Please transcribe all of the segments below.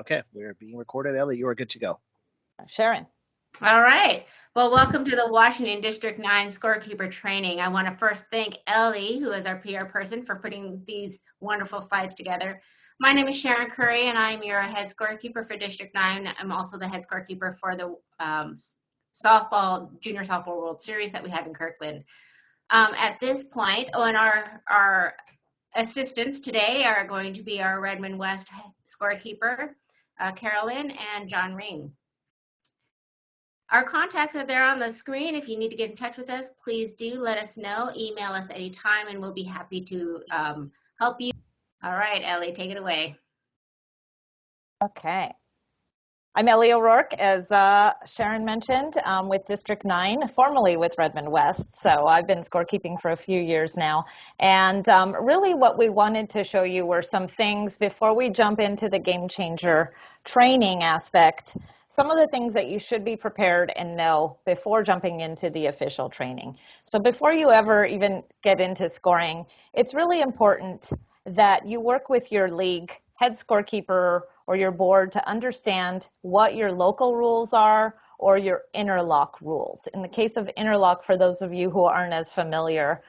Okay, we're being recorded. Ellie, you are good to go. Sharon. All right. Well, welcome to the Washington District 9 Scorekeeper training. I want to first thank Ellie, who is our PR person, for putting these wonderful slides together. My name is Sharon Curry, and I'm your head scorekeeper for District 9. I'm also the head scorekeeper for the Junior Softball World Series that we have in Kirkland. At this point, and our assistants today are going to be our Redmond West scorekeeper, Carolyn and John Ring. Our contacts are there on the screen. If you need to get in touch with us, please do let us know. Email us anytime, and we'll be happy to help you. All right, Ellie, take it away. Okay. I'm Ellie O'Rourke, as Sharon mentioned, with District 9, formerly with Redmond West. So I've been scorekeeping for a few years now. And really what we wanted to show you were some things before we jump into the game changer training aspect. Some of the things that you should be prepared and know before jumping into the official training. So before you ever even get into scoring, it's really important that you work with your league head scorekeeper or your board to understand what your local rules are or your interlock rules. In the case of interlock, for those of you who aren't as familiar,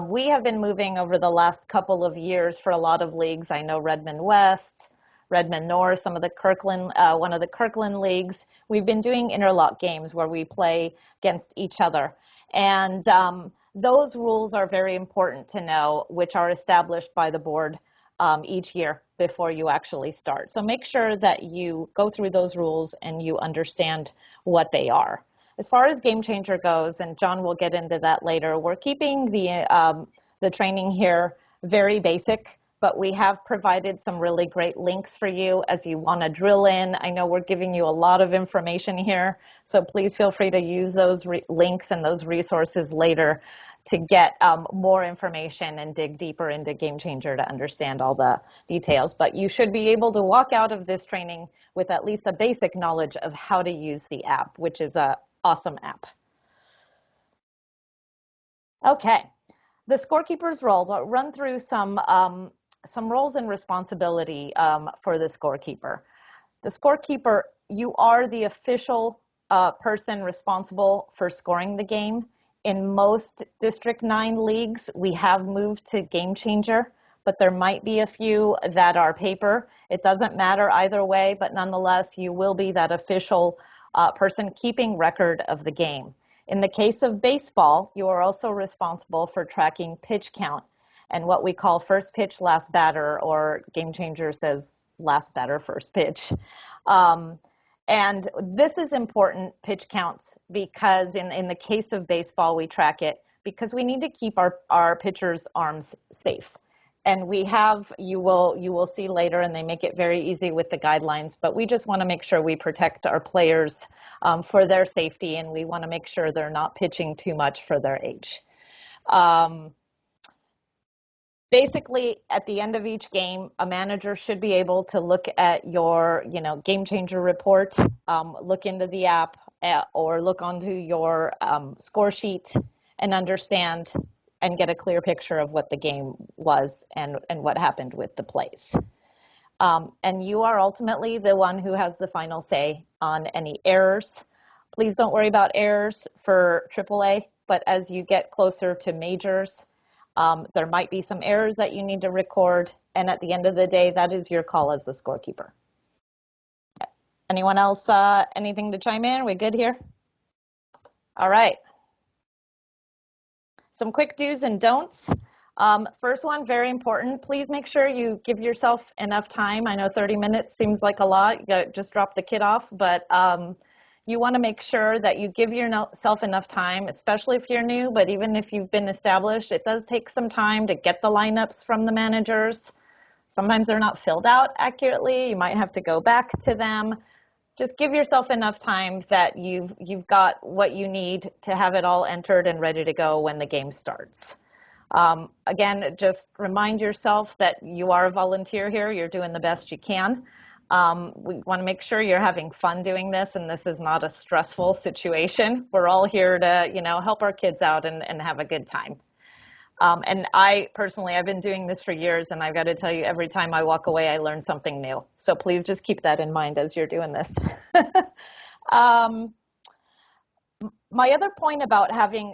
we have been moving over the last couple of years for a lot of leagues. I know Redmond West, Redmond North, some of the Kirkland, one of the Kirkland leagues. We've been doing interlock games where we play against each other. And those rules are very important to know, which are established by the board each year before you actually start. So make sure that you go through those rules and you understand what they are. As far as Game Changer goes, and John will get into that later, we're keeping the training here very basic, but we have provided some really great links for you as you want to drill in. I know we're giving you a lot of information here, so please feel free to use those links and those resources later to get more information and dig deeper into Game Changer to understand all the details. But you should be able to walk out of this training with at least a basic knowledge of how to use the app, which is an awesome app. Okay, the scorekeeper's roles. I'll run through some roles and responsibility for the scorekeeper. The scorekeeper, you are the official person responsible for scoring the game. In most District 9 leagues, we have moved to Game Changer, but there might be a few that are paper. It doesn't matter either way, but nonetheless, you will be that official person keeping record of the game. In the case of baseball, you are also responsible for tracking pitch count and what we call first pitch, last batter, or Game Changer says last batter, first pitch. And this is important, pitch counts, because in the case of baseball, we track it because we need to keep our pitchers' arms safe. And we have, you will see later, and they make it very easy with the guidelines, but we just want to make sure we protect our players for their safety, and we want to make sure they're not pitching too much for their age. Basically, at the end of each game, a manager should be able to look at your, Game Changer report, look into the app, or look onto your score sheet and understand and get a clear picture of what the game was and what happened with the plays. And you are ultimately the one who has the final say on any errors. Please don't worry about errors for AAA, but as you get closer to majors, there might be some errors that you need to record, and at the end of the day, that is your call as the scorekeeper. Anyone else, anything to chime in? We good here? All right. Some quick do's and don'ts. First one, very important. Please make sure you give yourself enough time. I know 30 minutes seems like a lot. You just drop the kid off, but you want to make sure that you give yourself enough time, especially if you're new, but even if you've been established, it does take some time to get the lineups from the managers. Sometimes they're not filled out accurately. You might have to go back to them. Just give yourself enough time that you've got what you need to have it all entered and ready to go when the game starts. Again, just remind yourself that you are a volunteer here. You're doing the best you can. We want to make sure you're having fun doing this, and this is not a stressful situation. We're all here to, help our kids out and have a good time. And I personally, I've been doing this for years, and I've got to tell you, every time I walk away, I learn something new. So please just keep that in mind as you're doing this. um, my other point about having,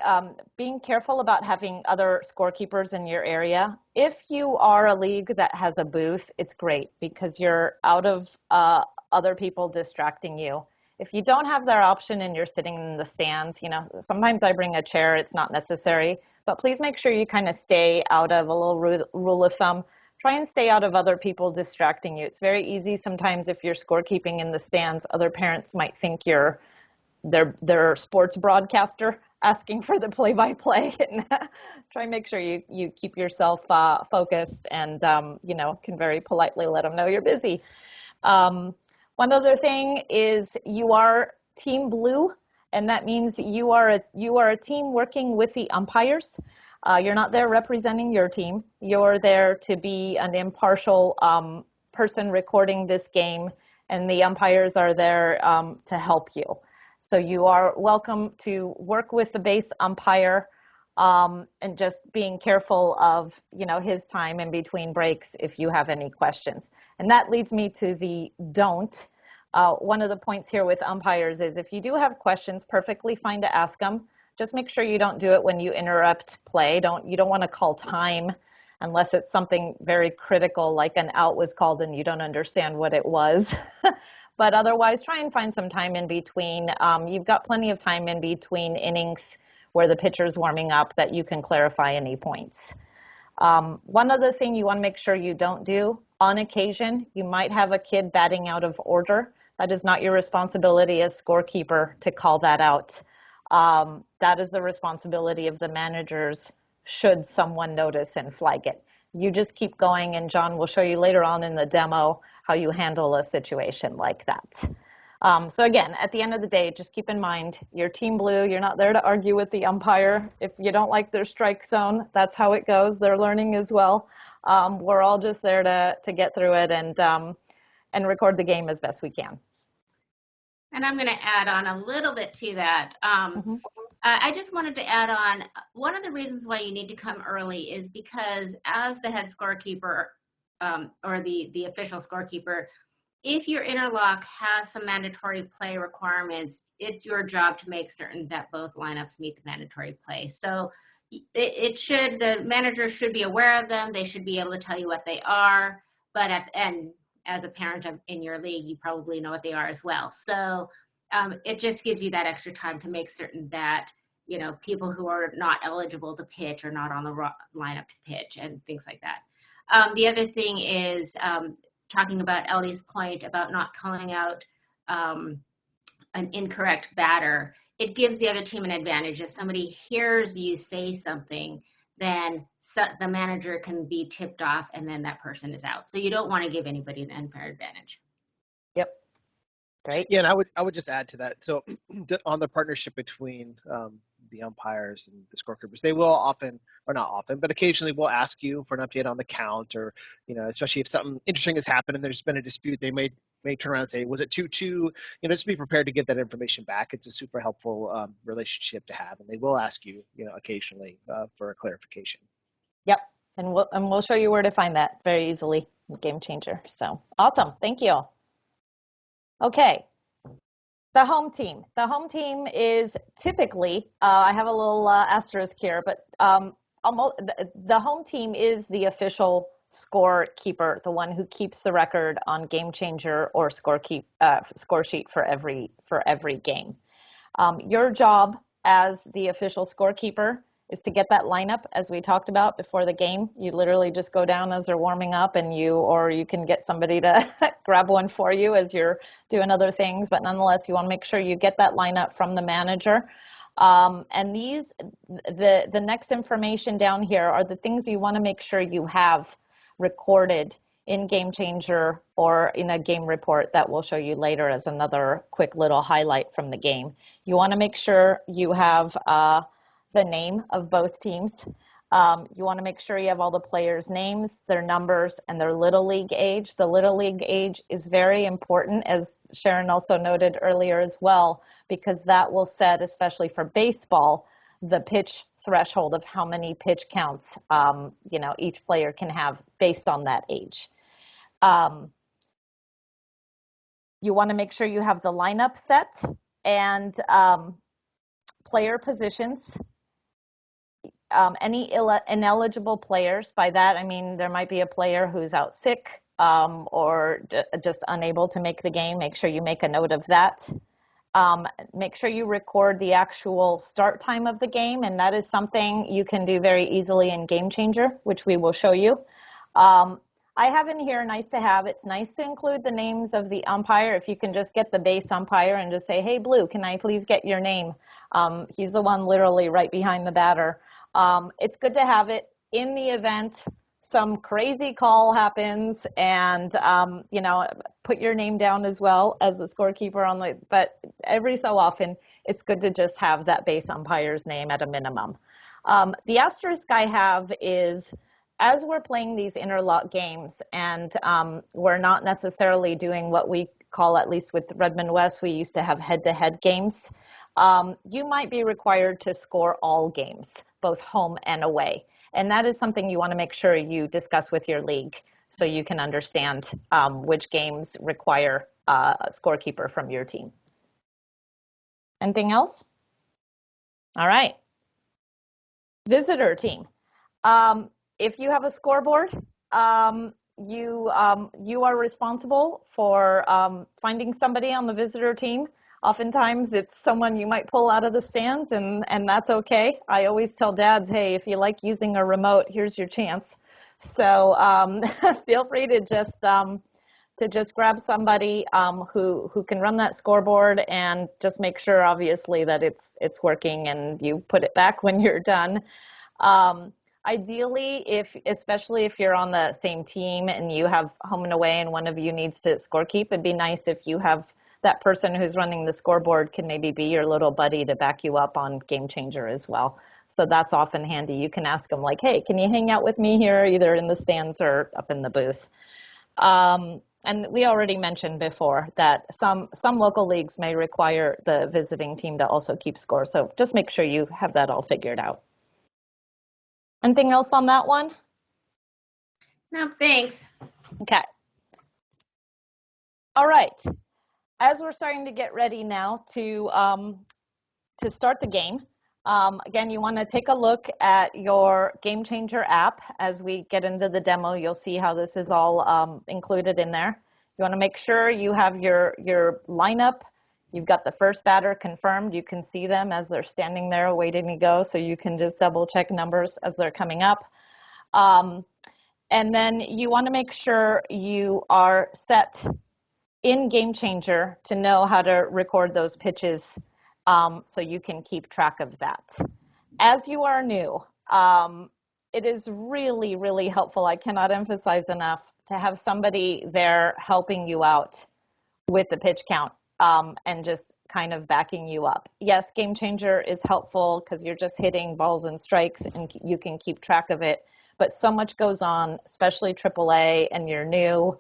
being careful about having other scorekeepers in your area. If you are a league that has a booth, it's great because you're out of other people distracting you. If you don't have that option and you're sitting in the stands, you know, sometimes I bring a chair, it's not necessary, but please make sure you kind of stay out of a little rule of thumb. Try and stay out of other people distracting you. It's very easy sometimes if you're scorekeeping in the stands, other parents might think you're their sports broadcaster asking for the play-by-play, and try and make sure you keep yourself focused and you know, can very politely let them know you're busy. One other thing is you are team blue, and that means you are a team working with the umpires. You're not there representing your team. You're there to be an impartial person recording this game, and the umpires are there to help you. So you are welcome to work with the base umpire and just being careful of, you know, his time in between breaks if you have any questions. And that leads me to the don't. One of the points here with umpires is if you do have questions, perfectly fine to ask them. Just make sure you don't do it when you interrupt play. You don't want to call time unless it's something very critical, like an out was called and you don't understand what it was. But otherwise, try and find some time in between. You've got plenty of time in between innings where the pitcher's warming up that you can clarify any points. One other thing you want to make sure you don't do, on occasion, you might have a kid batting out of order. That is not your responsibility as scorekeeper to call that out. That is the responsibility of the managers should someone notice and flag it. You just keep going, and John will show you later on in the demo how you handle a situation like that. So again, at the end of the day, just keep in mind, you're team blue. You're not there to argue with the umpire. If you don't like their strike zone, that's how it goes. They're learning as well. We're all just there to get through it and record the game as best we can. And I'm going to add on a little bit to that. I just wanted to add on, one of the reasons why you need to come early is because as the head scorekeeper or the official scorekeeper, if your interlock has some mandatory play requirements, it's your job to make certain that both lineups meet the mandatory play. So the manager should be aware of them. They should be able to tell you what they are. But and as a parent in your league, you probably know what they are as well. So it just gives you that extra time to make certain that, you know, people who are not eligible to pitch are not on the lineup to pitch and things like that. The other thing is talking about Ellie's point about not calling out an incorrect batter. It gives the other team an advantage. If somebody hears you say something, then the manager can be tipped off and then that person is out. So you don't want to give anybody an unfair advantage. Yep. Great. Yeah, and I would just add to that. So on the partnership between the umpires and the scorekeepers, they will often, or not often, but occasionally will ask you for an update on the count, or, you know, especially if something interesting has happened and there's been a dispute, they may turn around and say, was it 2-2? You know, just be prepared to get that information back. It's a super helpful relationship to have, and they will ask you, you know, occasionally for a clarification. Yep. And we'll show you where to find that very easily. Game changer. So awesome. Thank you. Okay. The home team. The home team is typically, I have a little asterisk here, but almost the home team is the official scorekeeper, the one who keeps the record on Game Changer or score sheet for every game. Your job as the official scorekeeper is to get that lineup as we talked about before the game. You literally just go down as they're warming up, and you can get somebody to grab one for you as you're doing other things, but nonetheless you want to make sure you get that lineup from the manager. And the next information down here are the things you want to make sure you have recorded in Game Changer or in a game report that we'll show you later as another quick little highlight from the game. You want to make sure you have the name of both teams. You want to make sure you have all the players' names, their numbers, and their Little League age. The Little League age is very important, as Sharon also noted earlier as well, because that will set, especially for baseball, the pitch threshold of how many pitch counts, each player can have based on that age. You want to make sure you have the lineup set and player positions. Any ineligible players, by that I mean there might be a player who's out sick or just unable to make the game. Make sure you make a note of that. Make sure you record the actual start time of the game, and that is something you can do very easily in Game Changer, which we will show you. I have in here nice to have. It's nice to include the names of the umpire. If you can just get the base umpire and just say, hey, Blue, can I please get your name? He's the one literally right behind the batter. It's good to have it in the event some crazy call happens, and put your name down as well as the scorekeeper but every so often it's good to just have that base umpire's name at a minimum. The asterisk I have is, as we're playing these interlock games and we're not necessarily doing what we call, at least with Redmond West, we used to have head-to-head games. You might be required to score all games, both home and away. And that is something you want to make sure you discuss with your league so you can understand which games require a scorekeeper from your team. Anything else? All right. Visitor team. If you have a scoreboard, you are responsible for finding somebody on the visitor team. Oftentimes it's someone you might pull out of the stands, and that's okay. I always tell dads, hey, if you like using a remote, here's your chance. So feel free to just grab somebody who can run that scoreboard, and just make sure, obviously, that it's working and you put it back when you're done. Ideally, especially if you're on the same team and you have home and away and one of you needs to scorekeep, it'd be nice if you have that person who's running the scoreboard can maybe be your little buddy to back you up on Game Changer as well. So that's often handy. You can ask them like, hey, can you hang out with me here, either in the stands or up in the booth? And we already mentioned before that some local leagues may require the visiting team to also keep score. So just make sure you have that all figured out. Anything else on that one? No, thanks. Okay. All right. As we're starting to get ready now to start the game, again, you want to take a look at your Game Changer app. As we get into the demo, you'll see how this is all included in there. You want to make sure you have your lineup. You've got the first batter confirmed. You can see them as they're standing there waiting to go, so you can just double check numbers as they're coming up. And then you want to make sure you are set in Game Changer to know how to record those pitches, so you can keep track of that. As you are new, it is really, really helpful. I cannot emphasize enough to have somebody there helping you out with the pitch count and just kind of backing you up. Yes, Game Changer is helpful because you're just hitting balls and strikes and you can keep track of it, but so much goes on, especially AAA, and you're new.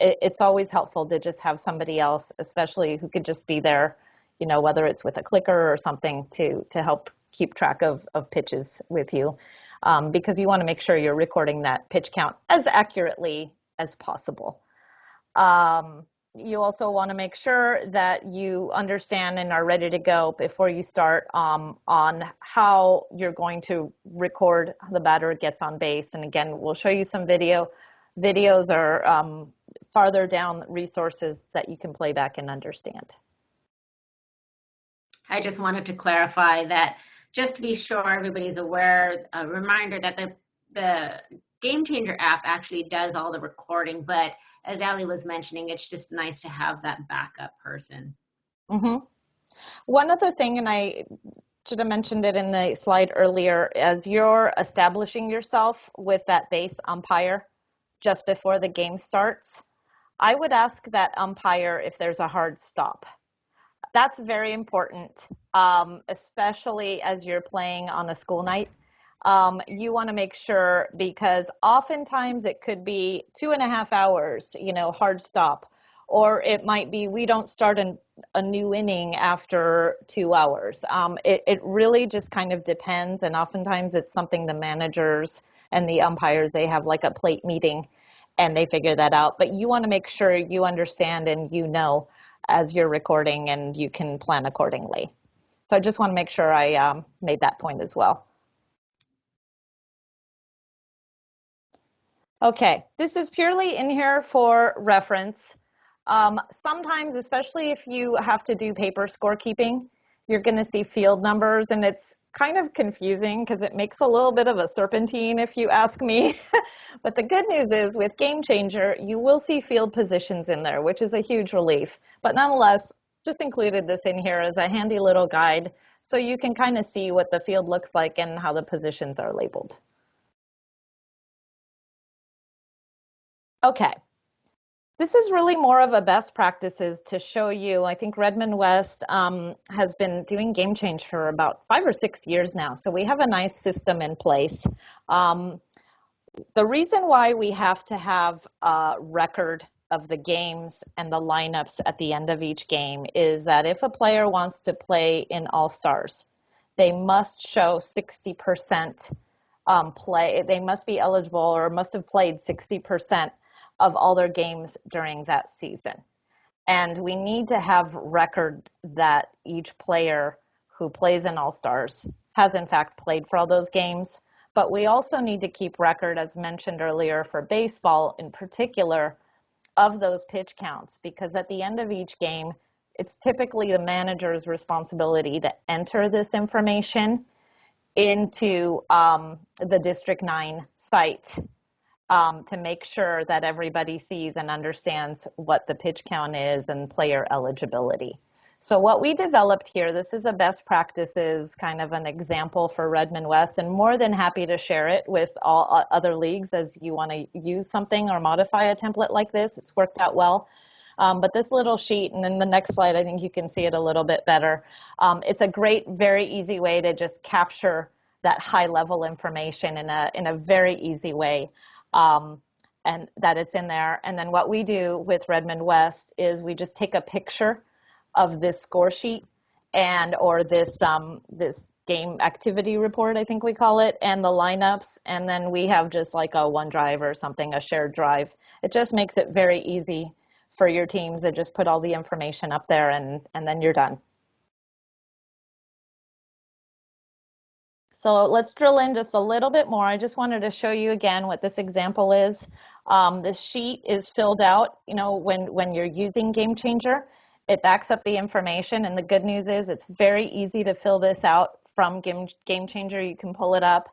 It's always helpful to just have somebody else, especially who could just be there, whether it's with a clicker or something to help keep track of pitches with you, because you want to make sure you're recording that pitch count as accurately as possible. You also want to make sure that you understand and are ready to go before you start on how you're going to record the batter gets on base. And again, we'll show you some video. Videos are farther down resources that you can play back and understand. I just wanted to clarify that, just to be sure everybody's aware, a reminder that the Game Changer app actually does all the recording, but as Allie was mentioning, it's just nice to have that backup person. Mm-hmm. One other thing, and I should have mentioned it in the slide earlier, as you're establishing yourself with that base umpire just before the game starts, I would ask that umpire if there's a hard stop. That's very important, especially as you're playing on a school night. You want to make sure, because oftentimes it could be 2.5 hours, hard stop, or it might be we don't start a new inning after 2 hours. It really just kind of depends, and oftentimes it's something the managers and the umpires, they have like a plate meeting and they figure that out. But you want to make sure you understand and you know as you're recording, and you can plan accordingly. So I just want to make sure I made that point as well. Okay, this is purely in here for reference. Sometimes, especially if you have to do paper scorekeeping, you're going to see field numbers, and it's kind of confusing because it makes a little bit of a serpentine if you ask me. But the good news is with Game Changer, you will see field positions in there, which is a huge relief. But nonetheless, just included this in here as a handy little guide so you can kind of see what the field looks like and how the positions are labeled. Okay. This is really more of a best practices to show you. I think Redmond West has been doing Game Change for about 5 or 6 years now, so we have a nice system in place. The reason why we have to have a record of the games and the lineups at the end of each game is that if a player wants to play in All-Stars, they must show 60% play. They must be eligible or must have played 60% of all their games during that season. And we need to have record that each player who plays in All-Stars has in fact played for all those games. But we also need to keep record, as mentioned earlier, for baseball in particular, of those pitch counts, because at the end of each game, it's typically the manager's responsibility to enter this information into the District 9 site to make sure that everybody sees and understands what the pitch count is and player eligibility. So what we developed here, this is a best practices kind of an example for Redmond West, and more than happy to share it with all other leagues as you want to use something or modify a template like this. It's worked out well. But this little sheet, and in the next slide, I think you can see it a little bit better. It's a great, very easy way to just capture that high level information in a very easy way. And that it's in there. And then what we do with Redmond West is we just take a picture of this score sheet or this game activity report, I think we call it, and the lineups, and then we have just like a OneDrive or something, a shared drive. It just makes it very easy for your teams to just put all the information up there, and then you're done. So let's drill in just a little bit more. I just wanted to show you again what this example is. This sheet is filled out, when you're using Game Changer. It backs up the information, and the good news is it's very easy to fill this out from Game Changer. You can pull it up,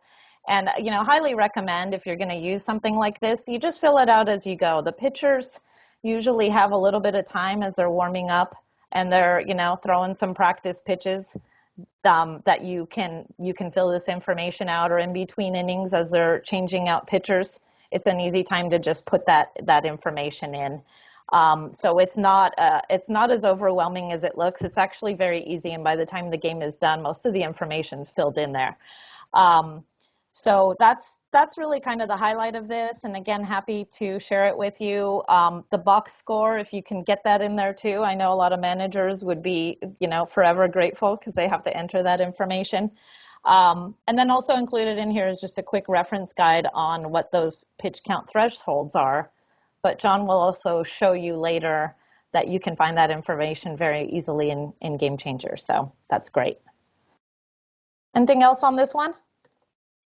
and highly recommend if you're going to use something like this, you just fill it out as you go. The pitchers usually have a little bit of time as they're warming up, and they're throwing some practice pitches. That you can fill this information out, or in between innings as they're changing out pitchers. It's an easy time to just put that information in. So it's not as overwhelming as it looks. It's actually very easy, and by the time the game is done, most of the information's filled in there. So that's really kind of the highlight of this, and again, happy to share it with you. The box score, if you can get that in there too. I know a lot of managers would be, forever grateful because they have to enter that information. And then also included in here is just a quick reference guide on what those pitch count thresholds are. But John will also show you later that you can find that information very easily in Game Changer. So that's great. Anything else on this one?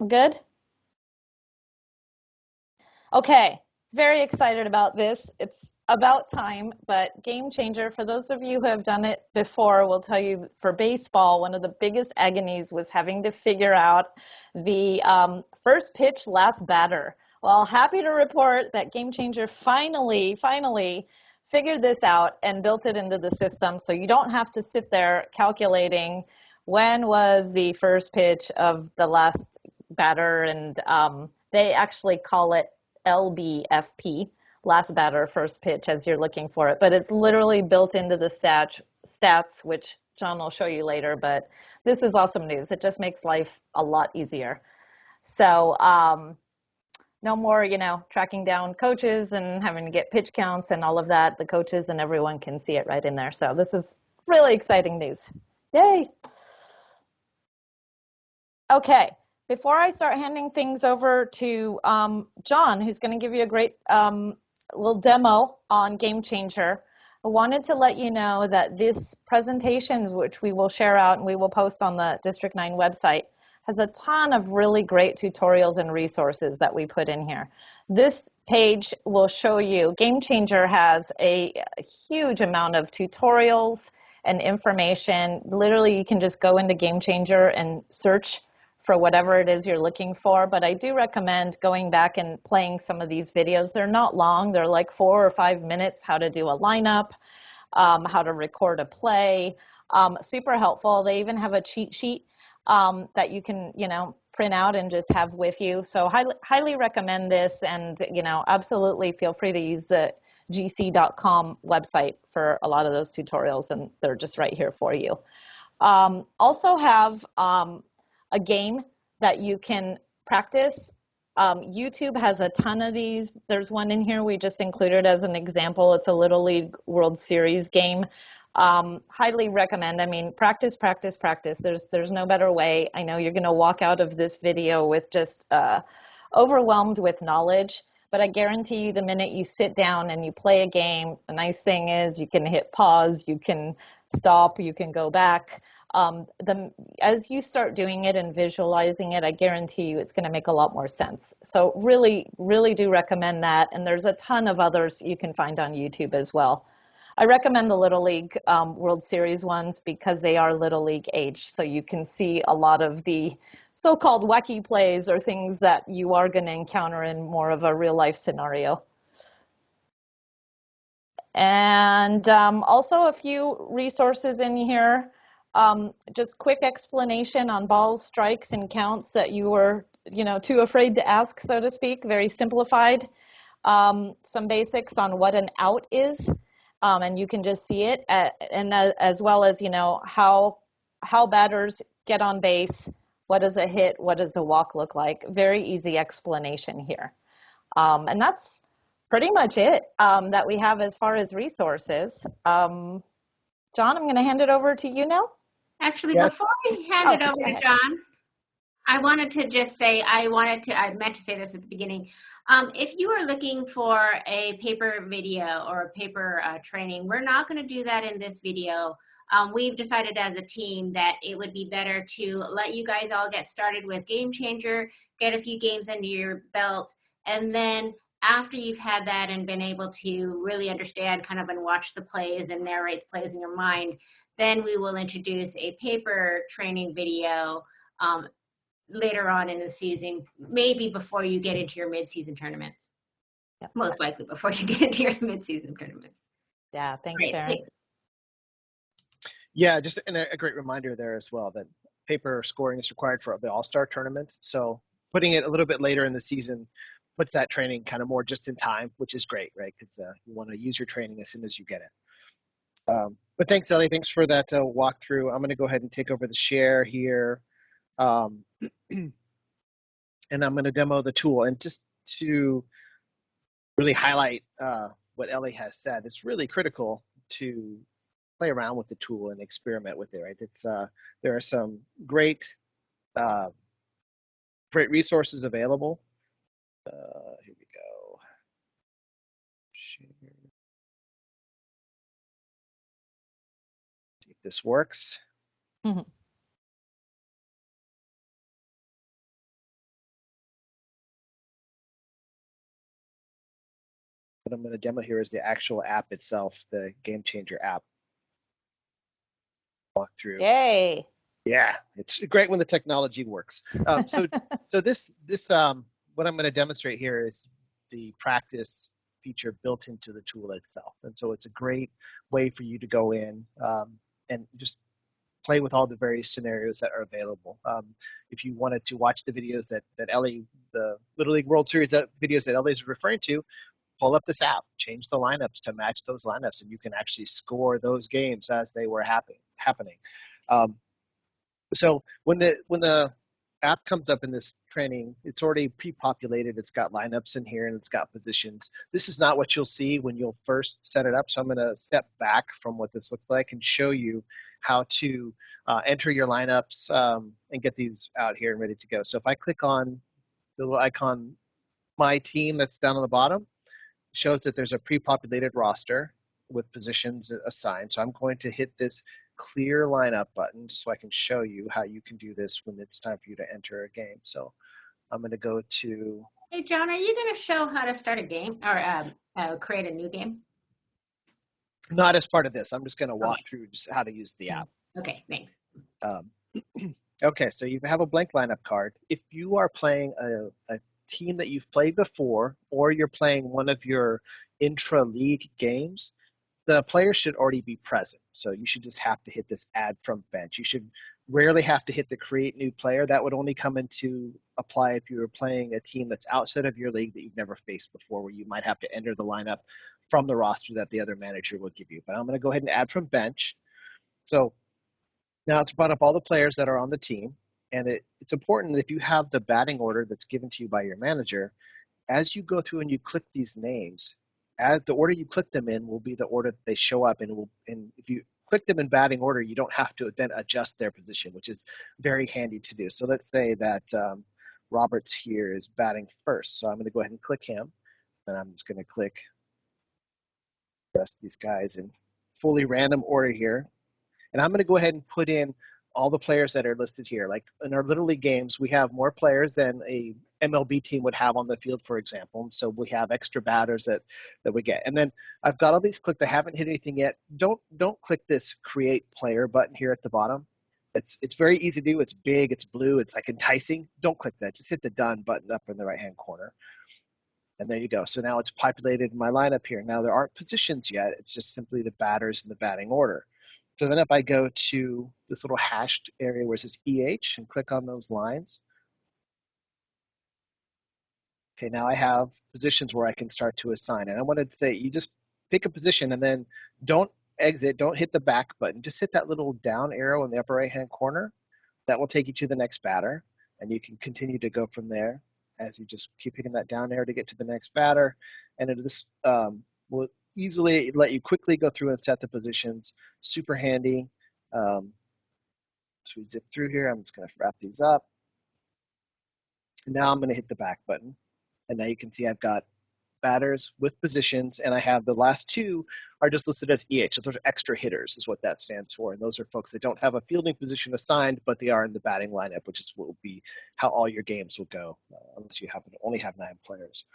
Good? Okay, very excited about this. It's about time, but Game Changer, for those of you who have done it before, will tell you for baseball, one of the biggest agonies was having to figure out the first pitch, last batter. Well, happy to report that Game Changer finally figured this out and built it into the system, so you don't have to sit there calculating when was the first pitch of the last batter, and they actually call it LBFP, last batter, first pitch, as you're looking for it. But it's literally built into the stats, which John will show you later. But this is awesome news. It just makes life a lot easier. So No more, tracking down coaches and having to get pitch counts and all of that. The coaches and everyone can see it right in there. So this is really exciting news. Yay. Okay, before I start handing things over to John, who's going to give you a great little demo on Game Changer, I wanted to let you know that this presentation, which we will share out and we will post on the District 9 website, has a ton of really great tutorials and resources that we put in here. This page will show you, Game Changer has a huge amount of tutorials and information. Literally, you can just go into Game Changer and search for whatever it is you're looking for, but I do recommend going back and playing some of these videos. They're not long, they're like 4 or 5 minutes, how to do a lineup, how to record a play, super helpful. They even have a cheat sheet that you can, print out and just have with you. So highly recommend this, and, absolutely feel free to use the gc.com website for a lot of those tutorials, and they're just right here for you. Also have a game that you can practice. YouTube has a ton of these. There's one in here we just included as an example. It's a Little League World Series game. Highly recommend. I mean, practice, practice, practice. There's no better way. I know you're going to walk out of this video with just overwhelmed with knowledge, but I guarantee you the minute you sit down and you play a game, the nice thing is you can hit pause, you can stop, you can go back. As you start doing it and visualizing it, I guarantee you it's going to make a lot more sense. So really, really do recommend that. And there's a ton of others you can find on YouTube as well. I recommend the Little League World Series ones because they are Little League age. So you can see a lot of the so-called wacky plays or things that you are going to encounter in more of a real life scenario. And also a few resources in here. Just quick explanation on balls, strikes, and counts that you were, too afraid to ask, so to speak. Very simplified. Some basics on what an out is, and you can just see it, and as well as how batters get on base. What does a hit? What does a walk look like? Very easy explanation here, and that's pretty much it that we have as far as resources. John, I'm going to hand it over to you now. Actually, before we hand it over to John, I wanted to just say, I meant to say this at the beginning. If you are looking for a paper video or a paper training, we're not going to do that in this video. We've decided as a team that it would be better to let you guys all get started with Game Changer, get a few games under your belt, and then after you've had that and been able to really understand kind of and watch the plays and narrate the plays in your mind, then we will introduce a paper training video later on in the season, maybe before you get into your mid-season tournaments. Yep. Most likely before you get into your mid-season tournaments. Yeah, thanks, Sharon. Thanks. Yeah, just a great reminder there as well that paper scoring is required for the All-Star tournaments. So putting it a little bit later in the season puts that training kind of more just in time, which is great, right? Because you want to use your training as soon as you get it. But thanks, Ellie. Thanks for that walkthrough. I'm going to go ahead and take over the share here. And I'm going to demo the tool. And just to really highlight what Ellie has said, it's really critical to play around with the tool and experiment with it, right? It's there are some great resources available. Here we go. Share. See if this works. Mm-hmm. What I'm going to demo here is the actual app itself, the Game Changer app. Walk through. Yay! Yeah, it's great when the technology works. So this what I'm going to demonstrate here is the practice feature built into the tool itself, and so it's a great way for you to go in and just play with all the various scenarios that are available. If you wanted to watch the videos that Ellie, the Little League World Series videos that Ellie is referring to, pull up this app, change the lineups to match those lineups, and you can actually score those games as they were happening. So when the app comes up in this training, it's already pre-populated. It's got lineups in here and it's got positions. This is not what you'll see when you'll first set it up. So I'm going to step back from what this looks like and show you how to enter your lineups and get these out here and ready to go. So if I click on the little icon, my team that's down on the bottom, shows that there's a pre-populated roster with positions assigned. So I'm going to hit this clear lineup button just so I can show you how you can do this when it's time for you to enter a game. So I'm going to go to. Hey, John, are you going to show how to start a game or create a new game? Not as part of this. I'm just going to walk through just how to use the app. Okay, thanks. Okay, so you have a blank lineup card. If you are playing a team that you've played before, or you're playing one of your intra-league games, the player should already be present. So you should just have to hit this add from bench. You should rarely have to hit the create new player. That would only come into apply if you were playing a team that's outside of your league that you've never faced before, where you might have to enter the lineup from the roster that the other manager will give you. But I'm going to go ahead and add from bench. So now it's brought up all the players that are on the team. And it's important that if you have the batting order that's given to you by your manager, as you go through and you click these names, as the order you click them in will be the order that they show up, and if you click them in batting order, you don't have to then adjust their position, which is very handy to do. So let's say that Roberts here is batting first. So I'm going to go ahead and click him, and I'm just going to click the rest of these guys in fully random order here. And I'm going to go ahead and put in all the players that are listed here. Like in our Little League games, we have more players than a MLB team would have on the field, for example. And so we have extra batters that we get. And then I've got all these clicked. I haven't hit anything yet. Don't click this create player button here at the bottom. It's very easy to do. It's big. It's blue. It's like enticing. Don't click that. Just hit the done button up in the right-hand corner. And there you go. So now it's populated in my lineup here. Now there aren't positions yet. It's just simply the batters in the batting order. So then if I go to this little hashed area where it says EH and click on those lines, okay, now I have positions where I can start to assign. And I wanted to say you just pick a position and then don't exit, don't hit the back button. Just hit that little down arrow in the upper right-hand corner. That will take you to the next batter, and you can continue to go from there as you just keep hitting that down arrow to get to the next batter. And this will easily let you quickly go through and set the positions. Super handy. So we zip through here. I'm just going to wrap these up. And now I'm going to hit the back button. And now you can see I've got batters with positions, and I have the last two are just listed as EH. So those are extra hitters is what that stands for. And those are folks that don't have a fielding position assigned, but they are in the batting lineup, which is what will be how all your games will go, unless you happen to only have 9 players.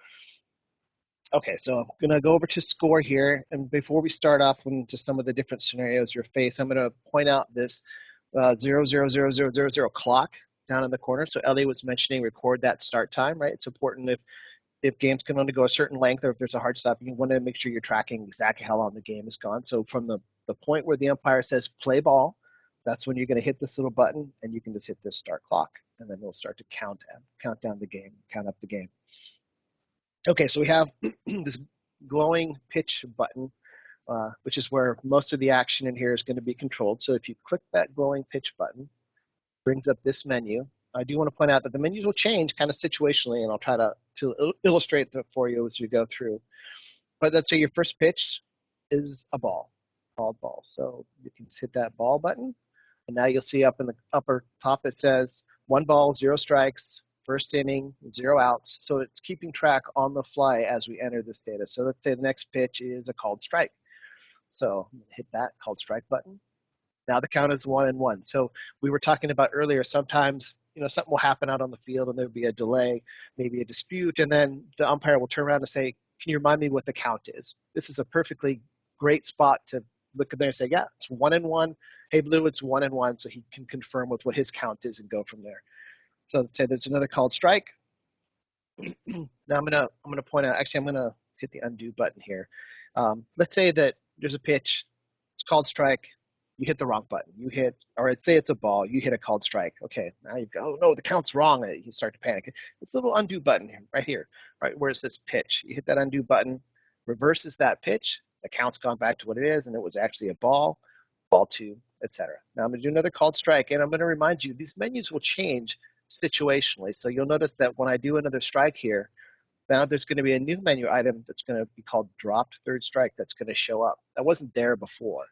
Okay, so I'm going to go over to score here. And before we start off on just some of the different scenarios you're faced, I'm going to point out this 0:00:00:00 clock down in the corner. So Ellie was mentioning record that start time, right? It's important if games can only go a certain length or if there's a hard stop, you want to make sure you're tracking exactly how long the game is gone. So from the point where the umpire says play ball, that's when you're going to hit this little button, and you can just hit this start clock, and then it'll start to count down the game, count up the game. Okay, so we have this glowing pitch button, which is where most of the action in here is going to be controlled. So if you click that glowing pitch button, it brings up this menu. I do want to point out that the menus will change kind of situationally, and I'll try to illustrate that for you as we go through. But let's say your first pitch is a ball, called ball. So you can just hit that ball button, and now you'll see up in the upper top it says 1 ball, 0 strikes, first inning, 0 outs. So it's keeping track on the fly as we enter this data. So let's say the next pitch is a called strike. So hit that called strike button. Now the count is 1-1. So we were talking about earlier, sometimes something will happen out on the field and there'll be a delay, maybe a dispute, and then the umpire will turn around and say, can you remind me what the count is? This is a perfectly great spot to look at there and say, yeah, it's 1-1. Hey, Blue, it's 1-1. So he can confirm with what his count is and go from there. So let's say there's another called strike. Now I'm gonna point out, actually I'm gonna hit the undo button here. Let's say that there's a pitch, it's called strike, you hit the wrong button. Or let's say it's a ball, you hit a called strike. Okay, now you go, oh no, the count's wrong. You start to panic. It's a little undo button here, right here, right? Where's this pitch? You hit that undo button, reverses that pitch, the count's gone back to what it is, and it was actually a ball 2, etc. Now I'm gonna do another called strike, and I'm gonna remind you, these menus will change situationally. So you'll notice that when I do another strike here, now there's going to be a new menu item that's going to be called dropped third strike that's going to show up. That wasn't there before.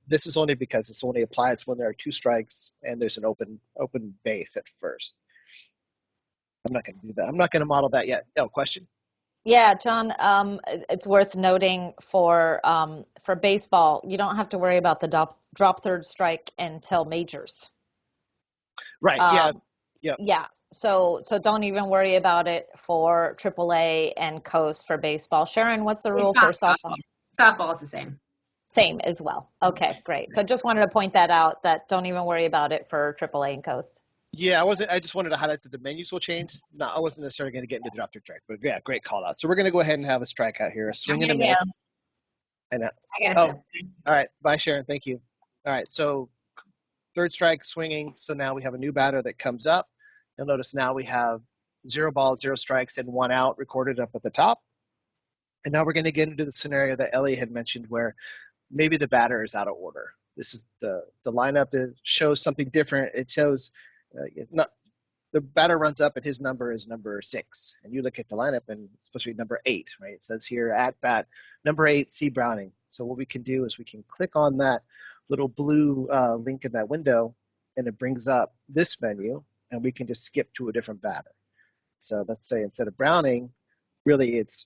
This is only because this only applies when there are 2 strikes and there's an open base at first. I'm not going to do that. I'm not going to model that yet. No question? Yeah, John, it's worth noting for baseball, you don't have to worry about the drop third strike until majors. Right. Yeah. Yeah. Yeah. So don't even worry about it for AAA and Coast for baseball. Sharon, what's the rule for softball? Softball is the same. Same as well. Okay, great. So just wanted to point that out, that don't even worry about it for AAA and Coast. Yeah, I just wanted to highlight that the menus will change. No, I wasn't necessarily going to get into the drop third strike, but yeah, great call out. So we're going to go ahead and have a strikeout here, a swing and a miss. And all right, bye Sharon, thank you. All right, so third strike, swinging. So now we have a new batter that comes up. You'll notice now we have 0 balls, 0 strikes, and 1 out recorded up at the top. And now we're going to get into the scenario that Ellie had mentioned where maybe the batter is out of order. This is the lineup that shows something different. It shows not the batter runs up and his number is number 6, and you look at the lineup and it's supposed to be number 8, right? It says here at bat number 8, C. Browning. So what we can do is we can click on that little blue link in that window, and it brings up this menu, and we can just skip to a different batter. So let's say instead of Browning, really it's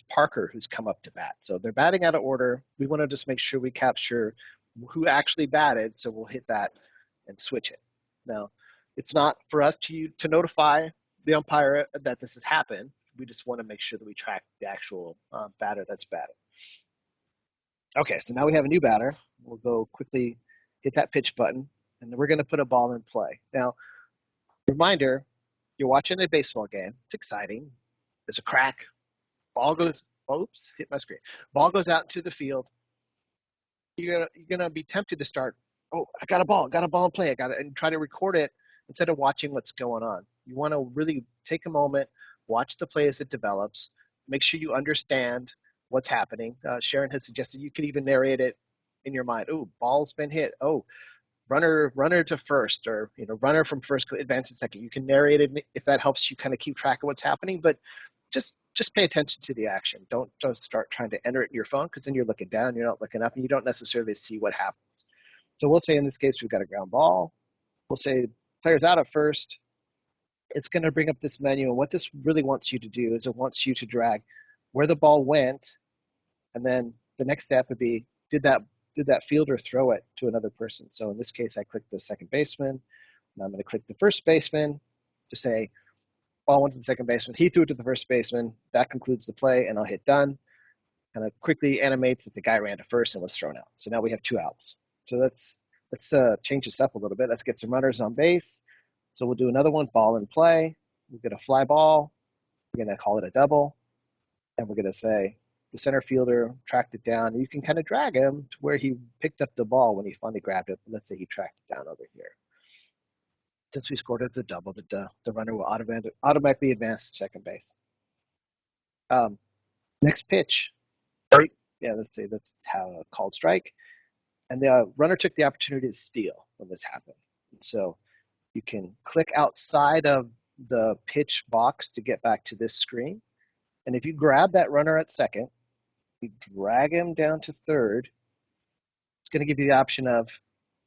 Parker who's come up to bat. So they're batting out of order. We want to just make sure we capture who actually batted, so we'll hit that and switch it. Now, it's not for us to notify the umpire that this has happened. We just want to make sure that we track the actual batter that's batting. Okay, so now we have a new batter. We'll go quickly hit that pitch button, and then we're going to put a ball in play. Now, reminder, you're watching a baseball game. It's exciting. There's a crack. Ball goes, oops, hit my screen. Ball goes out into the field. You're gonna be tempted to start, oh, I got a ball in play. And try to record it instead of watching what's going on. You want to really take a moment, watch the play as it develops, make sure you understand what's happening. Sharon has suggested you could even narrate it in your mind. Oh, ball's been hit. Oh, runner to first, or runner from first advance to second. You can narrate it if that helps you kind of keep track of what's happening, but just pay attention to the action. Don't just start trying to enter it in your phone, because then you're looking down, you're not looking up, and you don't necessarily see what happens. So we'll say in this case we've got a ground ball. We'll say player's out at first. It's going to bring up this menu, and what this really wants you to do is it wants you to drag where the ball went, and then the next step would be, did that fielder throw it to another person? So in this case, I clicked the second baseman, and I'm going to click the first baseman to say, ball went to the second baseman. He threw it to the first baseman. That concludes the play, and I'll hit done. Kind of quickly animates that the guy ran to first and was thrown out. So now we have 2 outs. So let's change this up a little bit. Let's get some runners on base. So we'll do another one, ball in play. We'll get a fly ball. We're going to call it a double. And we're going to say the center fielder tracked it down. You can kind of drag him to where he picked up the ball when he finally grabbed it. Let's say he tracked it down over here. Since we scored at the double, the runner will automatically advance to second base. Next pitch. Right? Yeah, let's say that's how a called strike. And the runner took the opportunity to steal when this happened. And so you can click outside of the pitch box to get back to this screen. And if you grab that runner at second, you drag him down to third, it's going to give you the option of,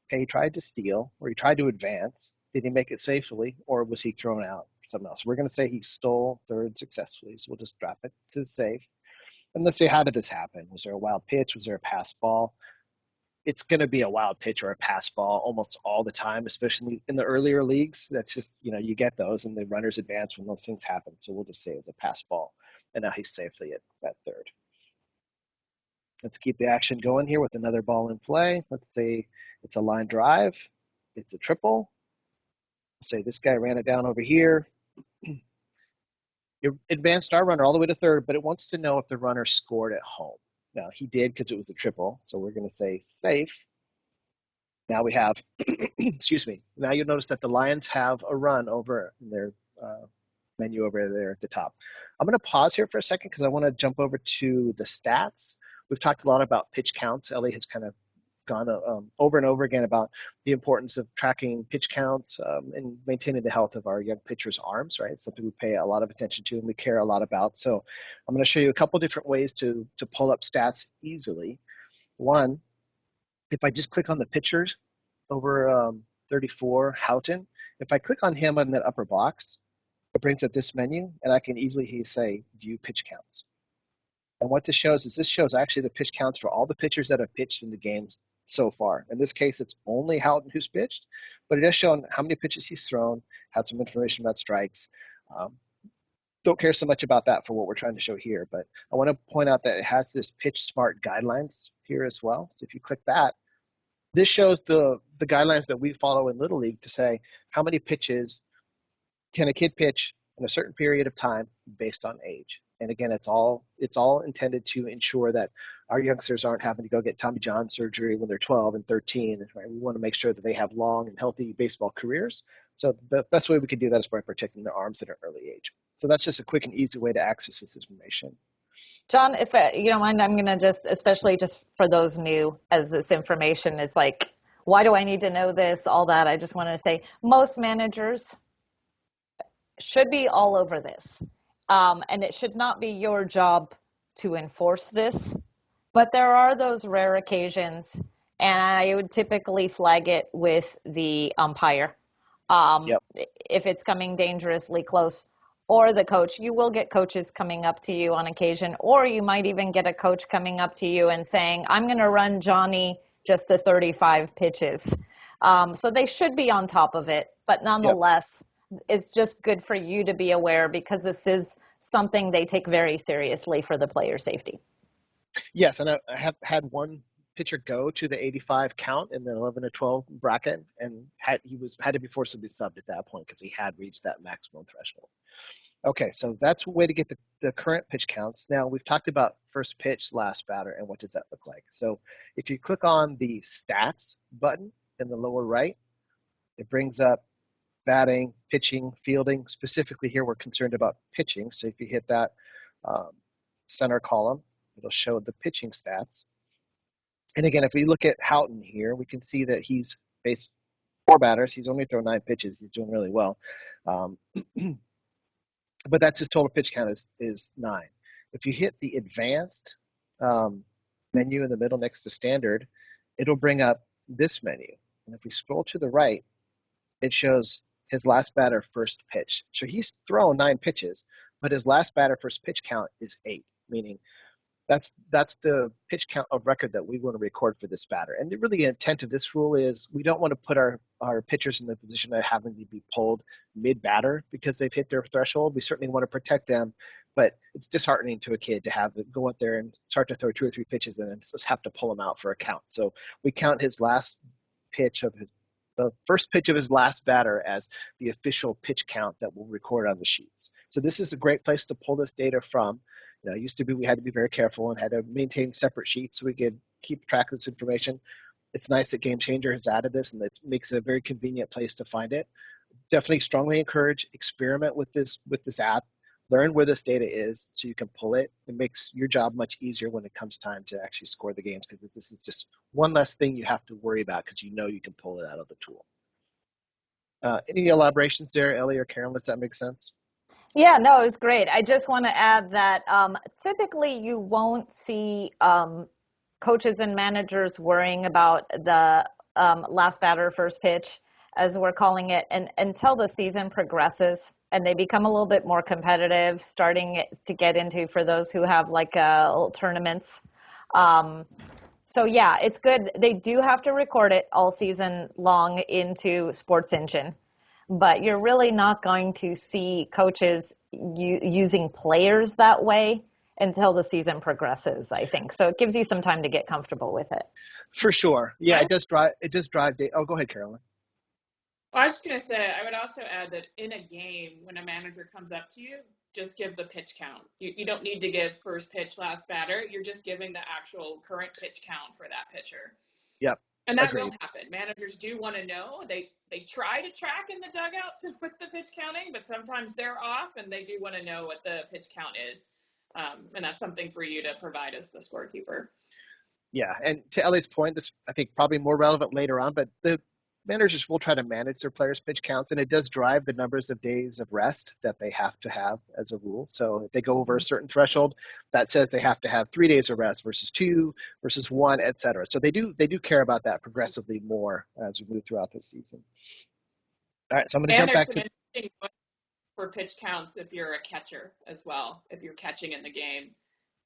okay, he tried to steal, or he tried to advance. Did he make it safely, or was he thrown out for something else? We're going to say he stole third successfully, so we'll just drop it to the safe. And let's say, how did this happen? Was there a wild pitch? Was there a pass ball? It's going to be a wild pitch or a pass ball almost all the time, especially in the earlier leagues. That's just, you get those, and the runners advance when those things happen. So we'll just say it was a pass ball, and now he's safely at third. Let's keep the action going here with another ball in play. Let's say it's a line drive. It's a triple. Say this guy ran it down over here. It advanced our runner all the way to third, but it wants to know if the runner scored at home. Now, he did because it was a triple, so we're going to say safe. Now we have, excuse me, now you'll notice that the Lions have a run over in their menu over there at the top. I'm going to pause here for a second because I want to jump over to the stats. We've talked a lot about pitch counts. Ellie has kind of gone over and over again about the importance of tracking pitch counts and maintaining the health of our young pitchers' arms, right? It's something we pay a lot of attention to and we care a lot about. So I'm going to show you a couple different ways to pull up stats easily. One, if I just click on the pitchers over 34, Houghton, if I click on him in that upper box, it brings up this menu, and I can easily say view pitch counts. And what this shows is actually the pitch counts for all the pitchers that have pitched in the games so far. In this case, it's only Houghton who's pitched, but it does show how many pitches he's thrown, has some information about strikes. Don't care so much about that for what we're trying to show here, but I want to point out that it has this pitch smart guidelines here as well. So if you click that, this shows the guidelines that we follow in Little League to say how many pitches can a kid pitch in a certain period of time based on age. And again, it's all intended to ensure that our youngsters aren't having to go get Tommy John surgery when they're 12 and 13. Right? We want to make sure that they have long and healthy baseball careers. So the best way we can do that is by protecting their arms at an early age. So that's just a quick and easy way to access this information. John, if you don't mind, I'm going to just, especially just for those new, as this information, it's like, why do I need to know this, all that? I just want to say most managers should be all over this. And it should not be your job to enforce this. But there are those rare occasions, and I would typically flag it with the umpire. Yep. If it's coming dangerously close, or the coach. You will get coaches coming up to you on occasion, or you might even get a coach coming up to you and saying, I'm going to run Johnny just to 35 pitches. So they should be on top of it, but nonetheless, it's just good for you to be aware because this is something they take very seriously for the player safety. Yes, and I have had one pitcher go to the 85 count in the 11 to 12 bracket, and had to be forced to be subbed at that point because he had reached that maximum threshold. Okay, so that's a way to get the current pitch counts. Now, we've talked about first pitch, last batter, and what does that look like. So if you click on the stats button in the lower right, it brings up batting, pitching, fielding. Specifically here, we're concerned about pitching. So if you hit that center column, it'll show the pitching stats. And again, if we look at Houghton here, we can see that he's faced 4 batters. He's only thrown 9 pitches. He's doing really well. But that's his total pitch count is 9. If you hit the advanced menu in the middle next to standard, it'll bring up this menu. And if we scroll to the right, it shows his last batter first pitch. So he's thrown 9 pitches, but his last batter first pitch count is 8, meaning that's the pitch count of record that we want to record for this batter. And really the intent of this rule is we don't want to put our pitchers in the position of having to be pulled mid-batter because they've hit their threshold. We certainly want to protect them, but it's disheartening to a kid to have to go out there and start to throw 2 or 3 pitches and then just have to pull them out for a count. So we count his last pitch of the first pitch of his last batter as the official pitch count that we'll record on the sheets. So this is a great place to pull this data from. You know, it used to be we had to be very careful and had to maintain separate sheets so we could keep track of this information. It's nice that Game Changer has added this, and it makes it a very convenient place to find it. Definitely strongly encourage, experiment with this app, learn where this data is so you can pull it. It makes your job much easier when it comes time to actually score the games because this is just one less thing you have to worry about because you know you can pull it out of the tool. Any elaborations there, Ellie or Carolyn? Does that make sense? Yeah, no, it was great. I just want to add that typically you won't see coaches and managers worrying about the last batter, first pitch, as we're calling it, and until the season progresses and they become a little bit more competitive, starting to get into for those who have like little tournaments. So yeah, it's good. They do have to record it all season long into Sports Engine. But you're really not going to see coaches using players that way until the season progresses, I think. So it gives you some time to get comfortable with it. For sure. Yeah, it does drive data. Oh, go ahead, Carolyn. Well, I was just going to say, I would also add that in a game, when a manager comes up to you, just give the pitch count. You don't need to give first pitch, last batter. You're just giving the actual current pitch count for that pitcher. Yep. And that Agreed. will happen. Managers do want to know. They try to track in the dugouts with the pitch counting, but sometimes they're off, and they do want to know what the pitch count is. And that's something for you to provide as the scorekeeper. Yeah, and to Ellie's point, this I think probably more relevant later on, but the managers will try to manage their players' pitch counts, and it does drive the numbers of days of rest that they have to have as a rule. So if they go over a certain threshold, that says they have to have 3 days of rest versus 2 versus 1, et cetera. So they do care about that progressively more as we move throughout the season. All right, so I'm going to And jump there's back some to interesting ones for pitch counts if you're a catcher as well, if you're catching in the game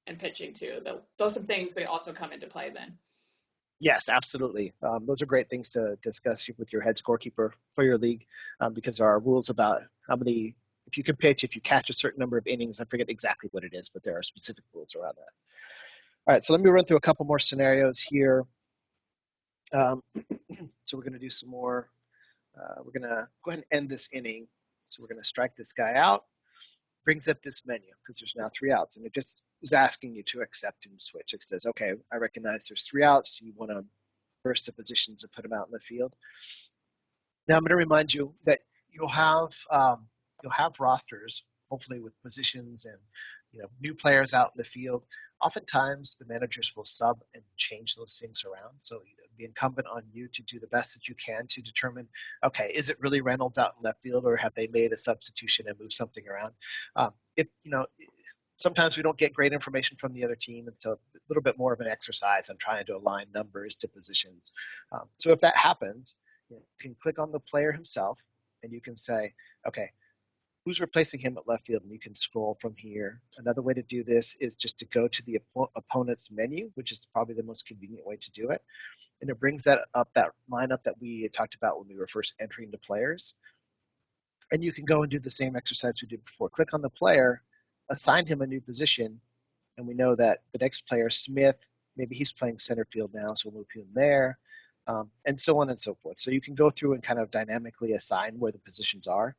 and pitching too. Those are things that also come into play then. Yes, absolutely. Those are great things to discuss with your head scorekeeper for your league, because there are rules about how many, if you can pitch, if you catch a certain number of innings. I forget exactly what it is, but there are specific rules around that. All right, so let me run through a couple more scenarios here. So we're going to do some more. We're going to go ahead and end this inning. So we're going to strike this guy out. Brings up this menu because there's now 3 outs, and it just is asking you to accept and switch. It says, okay, I recognize there's 3 outs. So you want to burst the positions and put them out in the field. Now I'm going to remind you that you'll have rosters, hopefully with positions and new players out in the field. Oftentimes the managers will sub and change those things around. So it'd be incumbent on you to do the best that you can to determine, okay, is it really Reynolds out in left field, or have they made a substitution and moved something around? If sometimes we don't get great information from the other team, and so a little bit more of an exercise on trying to align numbers to positions. So if that happens, you can click on the player himself, and you can say, okay, who's replacing him at left field? And you can scroll from here. Another way to do this is just to go to the opponent's menu, which is probably the most convenient way to do it. And it brings that up, that lineup that we talked about when we were first entering the players. And you can go and do the same exercise we did before. Click on the player, assign him a new position, and we know that the next player, Smith, maybe he's playing center field now, so we'll move him there, and so on and so forth. So you can go through and kind of dynamically assign where the positions are.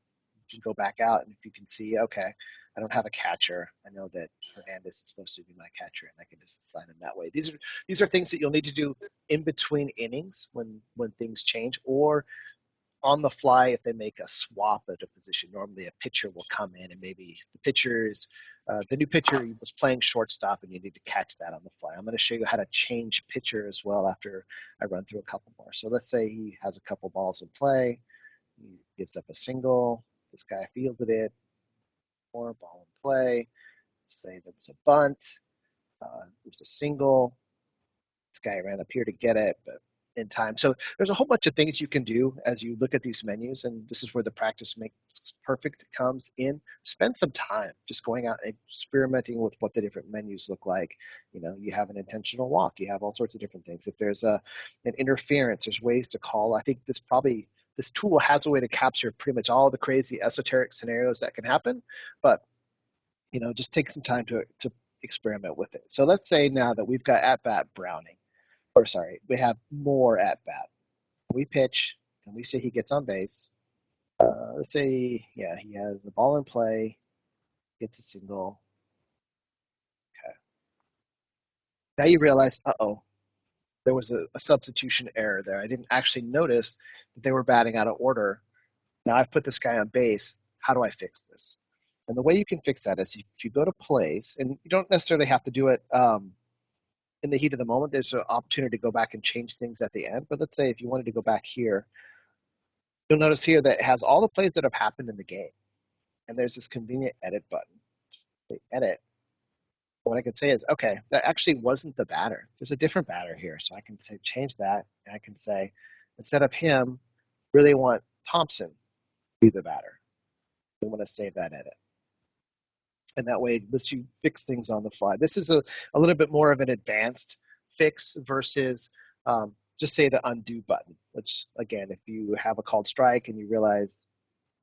You can go back out, and if you can see, okay, I don't have a catcher. I know that Hernandez is supposed to be my catcher, and I can just assign him that way. These are things that you'll need to do in between innings when things change, or on the fly if they make a swap at a position. Normally a pitcher will come in, and maybe the new pitcher was playing shortstop, and you need to catch that on the fly. I'm going to show you how to change pitcher as well after I run through a couple more. So let's say he has a couple balls in play. He gives up a single. This guy fielded it. More ball in play. Say there was a bunt. There was a single. This guy ran up here to get it, but in time. So there's a whole bunch of things you can do as you look at these menus, and this is where the practice makes perfect comes in. Spend some time just going out and experimenting with what the different menus look like. You have an intentional walk, you have all sorts of different things. If there's an interference, there's ways to call. I think this tool has a way to capture pretty much all the crazy esoteric scenarios that can happen, but just take some time to experiment with it. So let's say now that we've got at-bat Browning, we have more at bat. We pitch, and we say he gets on base. Let's say, he has a ball in play, gets a single. Okay. Now you realize, there was a substitution error there. I didn't actually notice that they were batting out of order. Now I've put this guy on base. How do I fix this? And the way you can fix that is if you go to plays, and you don't necessarily have to do it in the heat of the moment. There's an opportunity to go back and change things at the end. But let's say if you wanted to go back here, you'll notice here that it has all the plays that have happened in the game. And there's this convenient edit button. They edit. What I can say is, okay, that actually wasn't the batter. There's a different batter here. So I can say change that. And I can say, instead of him, really want Thompson to be the batter. We want to save that edit. And that way it lets you fix things on the fly. This is a little bit more of an advanced fix versus just say the undo button, which, again, if you have a called strike and you realize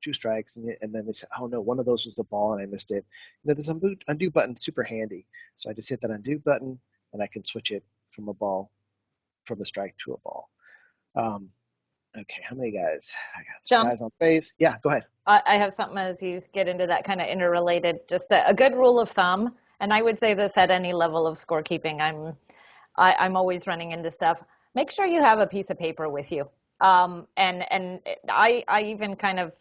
2 strikes and then they say, oh no, one of those was the ball and I missed it. This undo button super handy. So I just hit that undo button and I can switch it from a strike to a ball. Okay, how many guys? I got some guys on base. Yeah, go ahead. I have something as you get into that kind of interrelated, just a good rule of thumb, and I would say this at any level of scorekeeping. I'm always running into stuff. Make sure you have a piece of paper with you, and I even kind of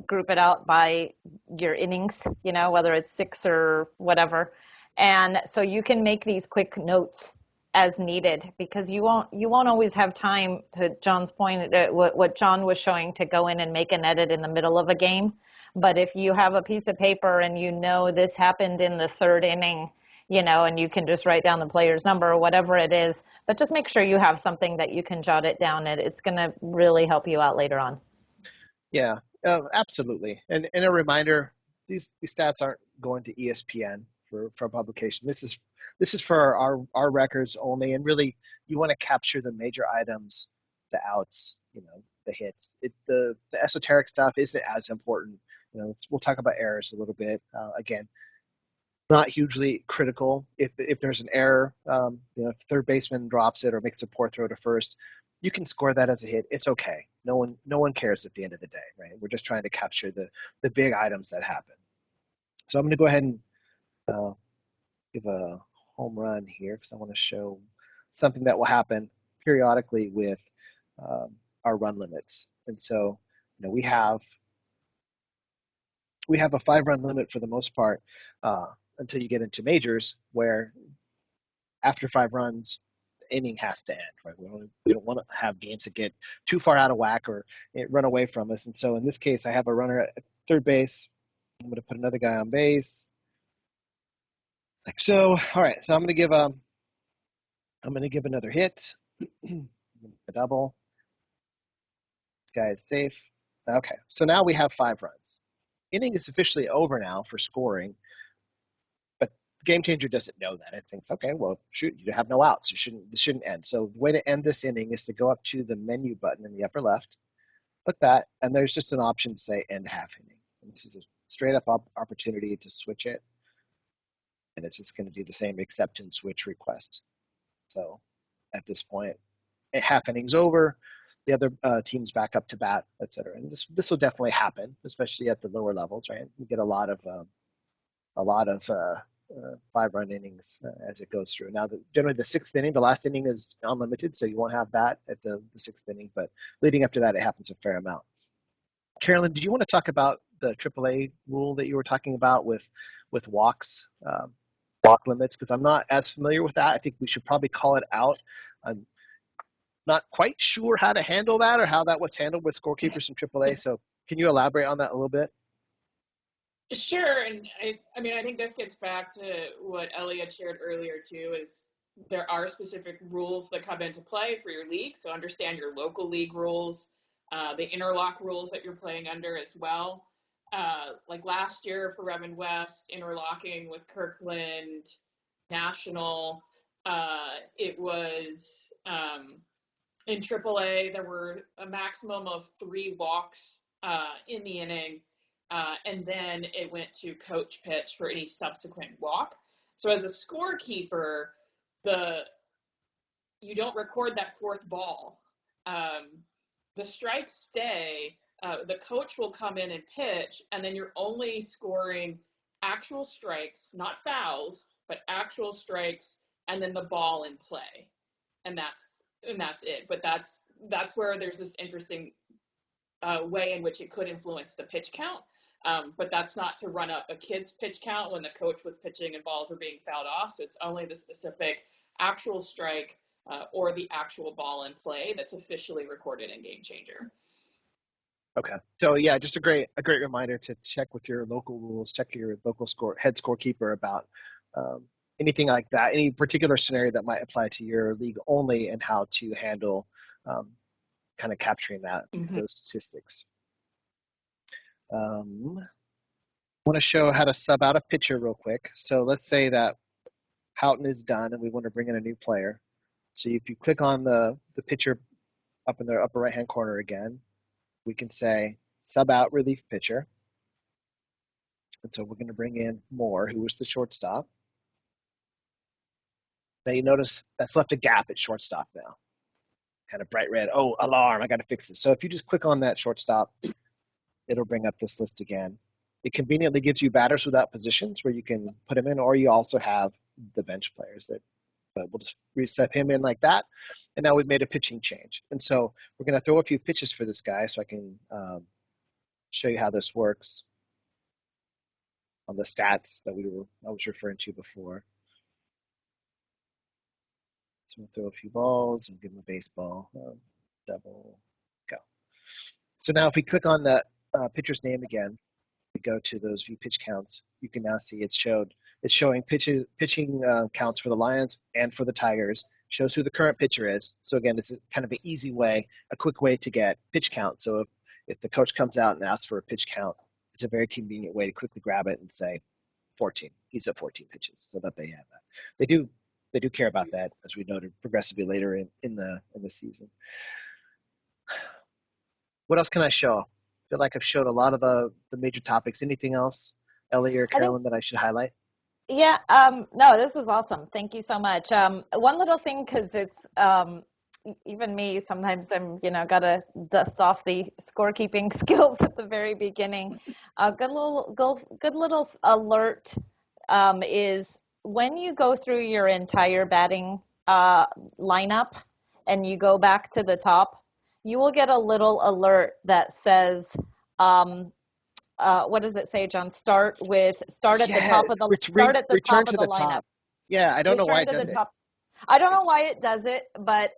group it out by your innings, whether it's 6 or whatever, and so you can make these quick notes as needed, because you won't always have time, to John's point, what John was showing, to go in and make an edit in the middle of a game. But if you have a piece of paper and this happened in the third inning, and you can just write down the player's number or whatever it is, but just make sure you have something that you can jot it down. It's going to really help you out later on. Yeah, absolutely. And a reminder, these stats aren't going to ESPN for publication. This is for our records only, and really you want to capture the major items, the outs, the hits. The esoteric stuff isn't as important. We'll talk about errors a little bit. Again, not hugely critical. If there's an error, if third baseman drops it or makes a poor throw to first, you can score that as a hit. It's okay. No one cares at the end of the day, right? We're just trying to capture the big items that happen. So I'm going to go ahead and give a home run here because I want to show something that will happen periodically with our run limits. And so, we have a 5-run limit for the most part until you get into majors, where after 5 runs, the inning has to end. Right? We don't want to have games that get too far out of whack or run away from us. And so in this case, I have a runner at third base. I'm going to put another guy on base, like so. All right, so I'm going to give another hit, a double. This guy is safe. Okay, so now we have 5 runs. Inning is officially over now for scoring, but the game changer doesn't know that. It thinks, okay, well, shoot, you have no outs. This shouldn't end. So the way to end this inning is to go up to the menu button in the upper left, click that, and there's just an option to say end half inning. And this is a straight up opportunity to switch it, and it's just going to do the same accept and switch request. So at this point, half inning's over. The other team's back up to bat, et cetera. And this will definitely happen, especially at the lower levels, right? You get a lot of 5-run innings as it goes through. Now, generally the 6th inning, the last inning is unlimited, so you won't have that at the 6th inning. But leading up to that, it happens a fair amount. Carolyn, did you want to talk about the AAA rule that you were talking about with walks, walk limits? Because I'm not as familiar with that. I think we should probably call it out. I'm not quite sure how to handle that or how that was handled with scorekeepers from AAA. So can you elaborate on that a little bit? Sure, and I mean, I think this gets back to what Elliot shared earlier too, is there are specific rules that come into play for your league, so understand your local league rules, the interlock rules that you're playing under as well. Like last year for Redmond West, interlocking with Kirkland National, it was in AAA, there were a maximum of 3 walks in the inning. And then it went to coach pitch for any subsequent walk. So as a scorekeeper, you don't record that 4th ball. The strikes stay. The coach will come in and pitch, and then you're only scoring actual strikes, not fouls, but actual strikes, and then the ball in play, and that's it. But that's where there's this interesting way in which it could influence the pitch count. But that's not to run up a kid's pitch count when the coach was pitching and balls are being fouled off. So it's only the specific actual strike or the actual ball in play that's officially recorded in Game Changer. Okay. So yeah, just a great reminder to check with your local rules, check your local head scorekeeper about anything like that, any particular scenario that might apply to your league only, and how to handle kind of capturing those statistics. I want to show how to sub out a pitcher real quick. So let's say that Houghton is done and we want to bring in a new player. So if you click on the pitcher up in the upper right-hand corner again, we can say sub out relief pitcher. And so we're going to bring in Moore, who was the shortstop. Now you notice that's left a gap at shortstop now. Kind of bright red. Oh, alarm, I got to fix this. So if you just click on that shortstop, it'll bring up this list again. It conveniently gives you batters without positions where you can put them in, or you also have the bench players that we'll just reset him in like that. And now we've made a pitching change. And so we're going to throw a few pitches for this guy so I can show you how this works on the stats that I was referring to before. So we'll throw a few balls and give him a baseball. Double, go. So now if we click on the pitcher's name again, we go to those view pitch counts. You can now see it's showing pitching counts for the Lions and for the Tigers. Shows who the current pitcher is. So again, it's kind of an easy way, a quick way to get pitch count. So if the coach comes out and asks for a pitch count, it's a very convenient way to quickly grab it and say 14. He's at 14 pitches, so that they have that. They do care about that, as we noted progressively later in the season. What else can I show? I feel like I've showed a lot of the major topics. Anything else, Ellie or Carolyn, that I should highlight? Yeah, no, this was awesome. Thank you so much. One little thing, because it's even me, sometimes I'm, gotta dust off the scorekeeping skills at the very beginning. Good little alert is when you go through your entire batting lineup and you go back to the top, you will get a little alert that says, what does it say, John? Start at the top of the lineup. Top. Yeah, I don't know why it does it. I don't know why it does it, but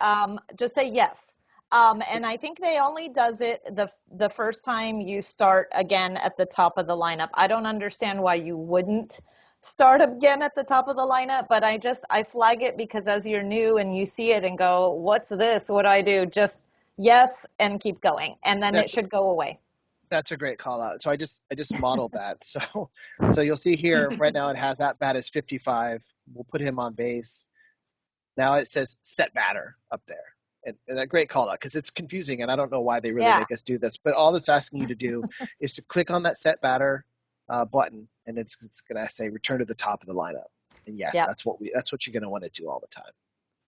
just say yes. And I think they only does it the first time you start again at the top of the lineup. I don't understand why you wouldn't start again at the top of the lineup, but I flag it because as you're new and you see it and go, what's this? What do I do? Just yes and keep going, and then it should go away. That's a great call out. So I just modeled that. So you'll see here right now it has at bat as 55. We'll put him on base. Now it says set batter up there. And a great call out because it's confusing and I don't know why they really make us do this. But all it's asking you to do is to click on that set batter button and it's going to say return to the top of the lineup. And yes, that's what you're going to want to do all the time.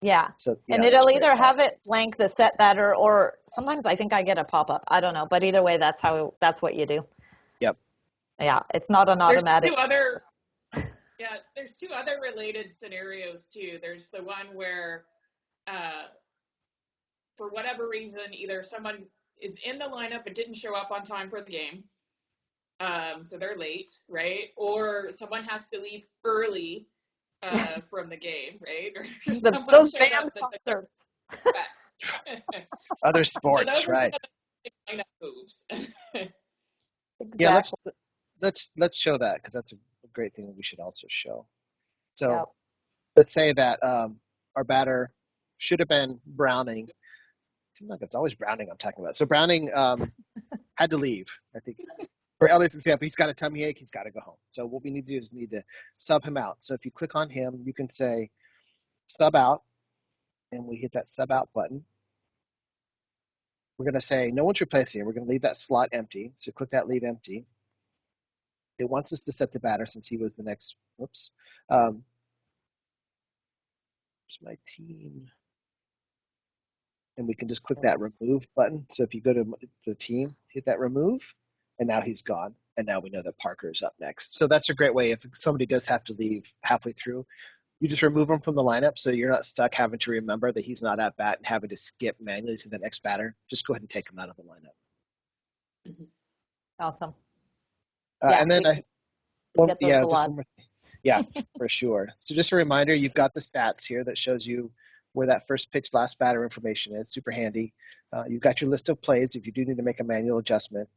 Yeah. So, and it'll either have it blank the set batter or sometimes I think I get a pop-up. I don't know. But either way, that's what you do. Yep. Yeah. It's not an automatic. There's two other related scenarios too. There's the one where for whatever reason, either someone is in the lineup but didn't show up on time for the game. So they're late, right? Or someone has to leave early from the game, right? Or those band concerts. Other sports, so right? Lineup moves. Exactly. Yeah, let's show that because that's a great thing that we should also show. So let's say that our batter should have been Browning. It seems like it's always Browning I'm talking about. So Browning had to leave, I think. For Elliott's example, he's got a tummy ache. He's got to go home. So what we need to do is sub him out. So if you click on him, you can say sub out, and we hit that sub out button. We're going to say no one's replacing him. We're going to leave that slot empty. So click that leave empty. It wants us to set the batter since he was the next. Whoops. Where's my team? And we can just click that remove button. So if you go to the team, hit that remove. And now he's gone, and now we know that Parker is up next. So that's a great way. If somebody does have to leave halfway through, you just remove him from the lineup so you're not stuck having to remember that he's not at bat and having to skip manually to the next batter. Just go ahead and take him out of the lineup. Awesome. And then yeah, for sure. So just a reminder, you've got the stats here that shows you where that first pitch, last batter information is. Super handy. You've got your list of plays if you do need to make a manual adjustment.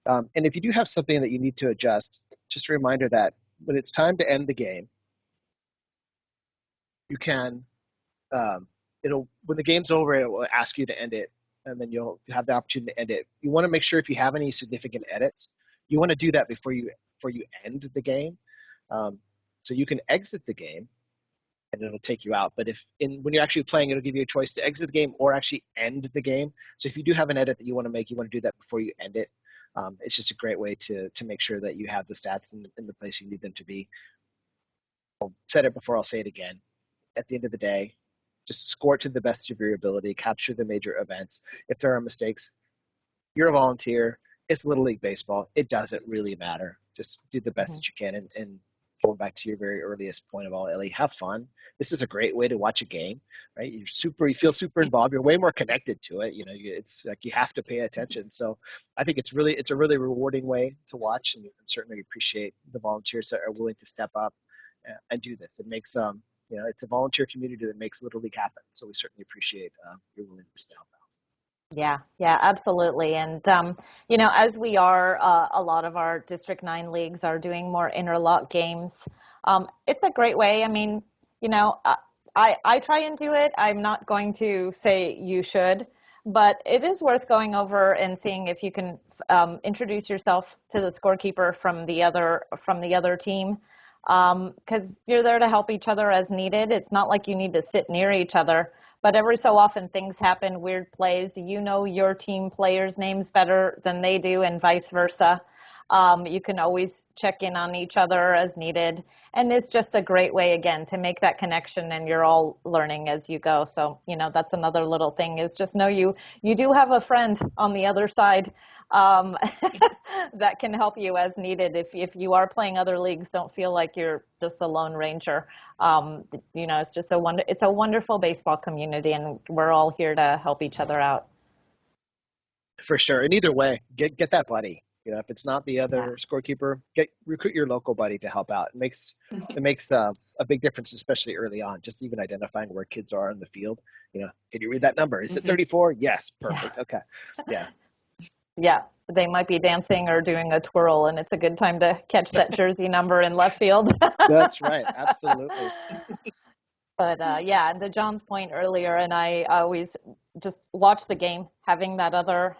And if you do have something that you need to adjust, just a reminder that when it's time to end the game, you can, when the game's over, it will ask you to end it, and then you'll have the opportunity to end it. You want to make sure if you have any significant edits, you want to do that before you end the game. So you can exit the game, and it'll take you out. But when you're actually playing, it'll give you a choice to exit the game or actually end the game. So if you do have an edit that you want to make, you want to do that before you end it. It's just a great way to make sure that you have the stats in the place you need them to be. I'll said it before, I'll say it again. At the end of the day, just score to the best of your ability, capture the major events. If there are mistakes, you're a volunteer. It's Little League Baseball. It doesn't really matter. Just do the best that you can. And going back to your very earliest point of all, Ellie, have fun. This is a great way to watch a game, right? You feel super involved. You're way more connected to it. It's like you have to pay attention. So I think it's a really rewarding way to watch, and certainly appreciate the volunteers that are willing to step up and do this. It makes it's a volunteer community that makes Little League happen. So we certainly appreciate your willingness to help out. Yeah, absolutely. And, as we are, a lot of our District 9 leagues are doing more interlock games. It's a great way. I mean, I try and do it. I'm not going to say you should, but it is worth going over and seeing if you can introduce yourself to the scorekeeper from the other team. Because you're there to help each other as needed. It's not like you need to sit near each other. But every so often things happen, weird plays. You know your team players' names better than they do and vice versa. You can always check in on each other as needed. And it's just a great way, again, to make that connection, and you're all learning as you go. So, that's another little thing, is just know you do have a friend on the other side that can help you as needed. If you are playing other leagues, don't feel like you're just a lone ranger. It's just it's a wonderful baseball community, and we're all here to help each other out. For sure. And either way, get that buddy. If it's not the other scorekeeper, recruit your local buddy to help out. It makes a big difference, especially early on. Just even identifying where kids are in the field. Can you read that number? Is it 34? Yes, perfect. Okay. Yeah. Yeah, they might be dancing or doing a twirl, and it's a good time to catch that jersey number in left field. That's right. Absolutely. But and to John's point earlier, and I always just watch the game, having that other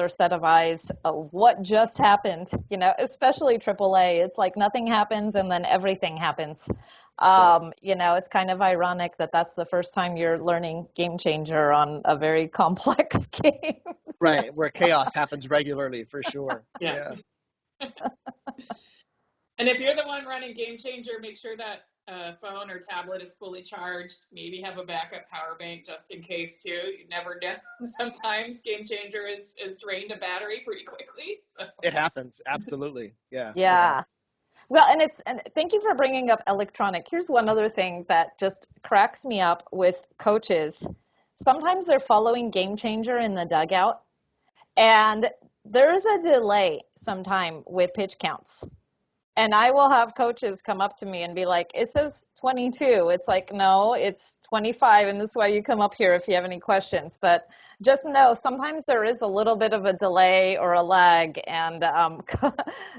set of eyes. What just happened? Especially AAA. It's like nothing happens and then everything happens. It's kind of ironic that that's the first time you're learning Game Changer on a very complex game. Right, where chaos happens regularly, for sure. Yeah. And if you're the one running Game Changer, make sure that phone or tablet is fully charged. Maybe have a backup power bank just in case too. You never know. Sometimes Game Changer is drained a battery pretty quickly. So. It happens. Absolutely. Yeah. Yeah. Well, and thank you for bringing up electronic. Here's one other thing that just cracks me up with coaches. Sometimes they're following Game Changer in the dugout, and there's a delay sometime with pitch counts. And I will have coaches come up to me and be like, it says 22. It's like, no, it's 25. And this is why you come up here if you have any questions. But just know, sometimes there is a little bit of a delay or a lag. And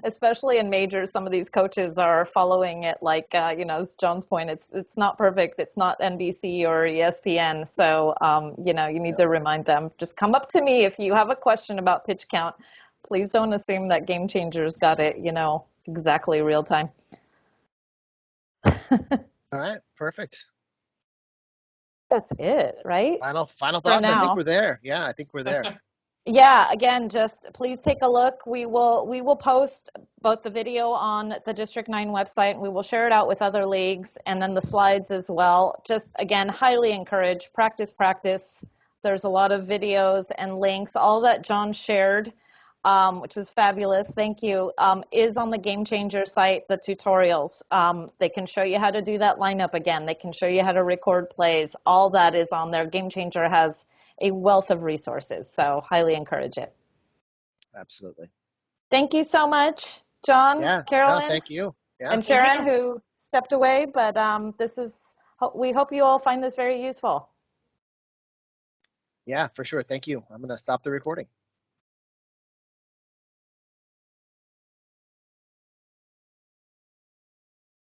especially in majors, some of these coaches are following it like, as John's point, it's not perfect. It's not NBC or ESPN. So, you need to remind them, just come up to me if you have a question about pitch count. Please don't assume that Game Changer's got it, exactly real time. All right, perfect. That's it, right? Final thoughts. I think we're there. Yeah, I think we're there. Yeah, again, just please take a look. We will post both the video on the District 9 website, and we will share it out with other leagues, and then the slides as well. Just again, highly encourage practice. There's a lot of videos and links. All that John shared, which was fabulous, thank you, is on the Game Changer site, the tutorials. They can show you how to do that lineup again. They can show you how to record plays. All that is on there. Game Changer has a wealth of resources, so highly encourage it. Absolutely. Thank you so much, John, Carolyn, no, thank you. Yeah. And Sharon, who stepped away, but we hope you all find this very useful. Yeah, for sure. Thank you. I'm going to stop the recording.